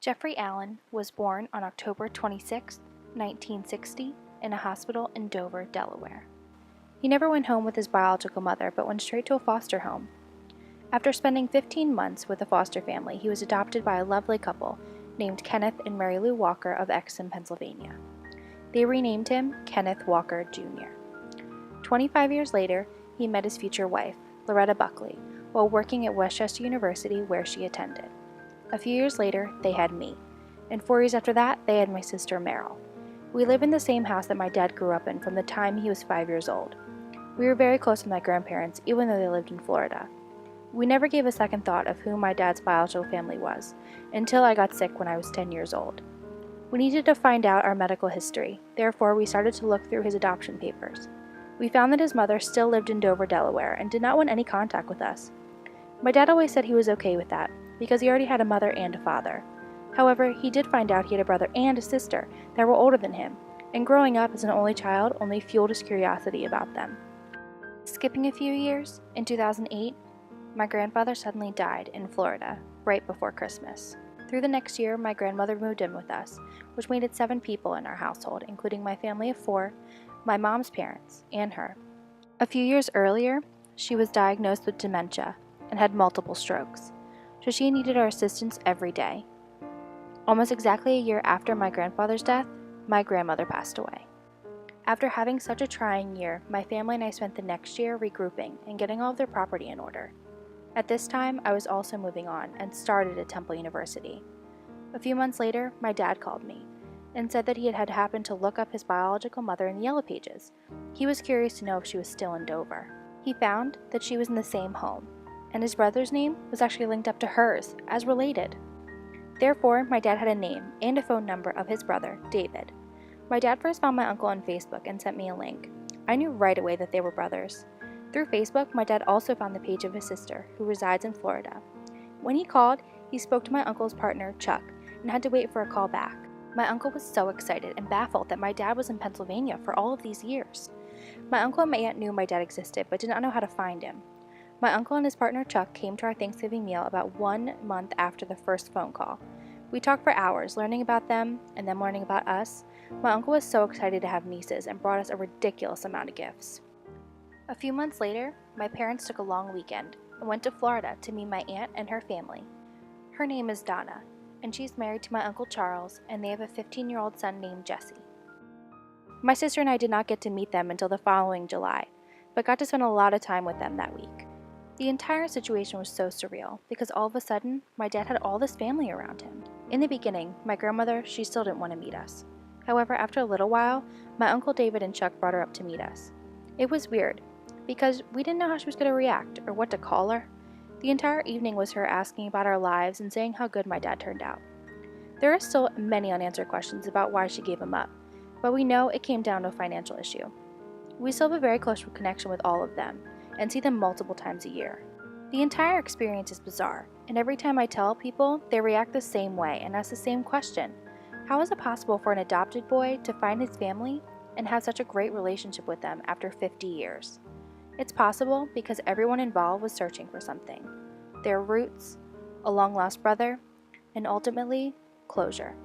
Jeffrey Allen was born on October 26, 1960, in a hospital in Dover, Delaware. He never went home with his biological mother, but went straight to a foster home. After spending 15 months with a foster family, he was adopted by a lovely couple named Kenneth and Mary Lou Walker of Exton, Pennsylvania. They renamed him Kenneth Walker Jr. 25 years later, he met his future wife, Loretta Buckley, while working at Westchester University, where she attended. A few years later, they had me, and 4 years after that, they had my sister Meryl. We live in the same house that my dad grew up in from the time he was 5 years old. We were very close with my grandparents, even though they lived in Florida. We never gave a second thought of who my dad's biological family was, until I got sick when I was 10 years old. We needed to find out our medical history, therefore we started to look through his adoption papers. We found that his mother still lived in Dover, Delaware, and did not want any contact with us. My dad always said he was okay with that, because he already had a mother and a father. However, he did find out he had a brother and a sister that were older than him, and growing up as an only child only fueled his curiosity about them. Skipping a few years, in 2008, my grandfather suddenly died in Florida, right before Christmas. Through the next year, my grandmother moved in with us, which made it 7 people in our household, including my family of 4, my mom's parents, and her. A few years earlier, she was diagnosed with dementia and had multiple strokes, so she needed our assistance every day. Almost exactly a year after my grandfather's death, my grandmother passed away. After having such a trying year, my family and I spent the next year regrouping and getting all of their property in order. At this time, I was also moving on and started at Temple University. A few months later, my dad called me and said that he had happened to look up his biological mother in the Yellow Pages. He was curious to know if she was still in Dover. He found that she was in the same home, and his brother's name was actually linked up to hers, as related. Therefore, my dad had a name and a phone number of his brother, David. My dad first found my uncle on Facebook and sent me a link. I knew right away that they were brothers. Through Facebook, my dad also found the page of his sister, who resides in Florida. When he called, he spoke to my uncle's partner, Chuck, and had to wait for a call back. My uncle was so excited and baffled that my dad was in Pennsylvania for all of these years. My uncle and my aunt knew my dad existed, but did not know how to find him. My uncle and his partner Chuck came to our Thanksgiving meal about 1 month after the first phone call. We talked for hours, learning about them and them learning about us. My uncle was so excited to have nieces and brought us a ridiculous amount of gifts. A few months later, my parents took a long weekend and went to Florida to meet my aunt and her family. Her name is Donna, and she's married to my Uncle Charles, and they have a 15-year-old son named Jesse. My sister and I did not get to meet them until the following July, but got to spend a lot of time with them that week. The entire situation was so surreal, because all of a sudden, my dad had all this family around him. In the beginning, my grandmother, she still didn't want to meet us. However, after a little while, my Uncle David and Chuck brought her up to meet us. It was weird, because we didn't know how she was going to react or what to call her. The entire evening was her asking about our lives and saying how good my dad turned out. There are still many unanswered questions about why she gave him up, but we know it came down to a financial issue. We still have a very close connection with all of them, and see them multiple times a year. The entire experience is bizarre, and every time I tell people, they react the same way and ask the same question. How is it possible for an adopted boy to find his family and have such a great relationship with them after 50 years? It's possible because everyone involved was searching for something. Their roots, a long-lost brother, and ultimately, closure.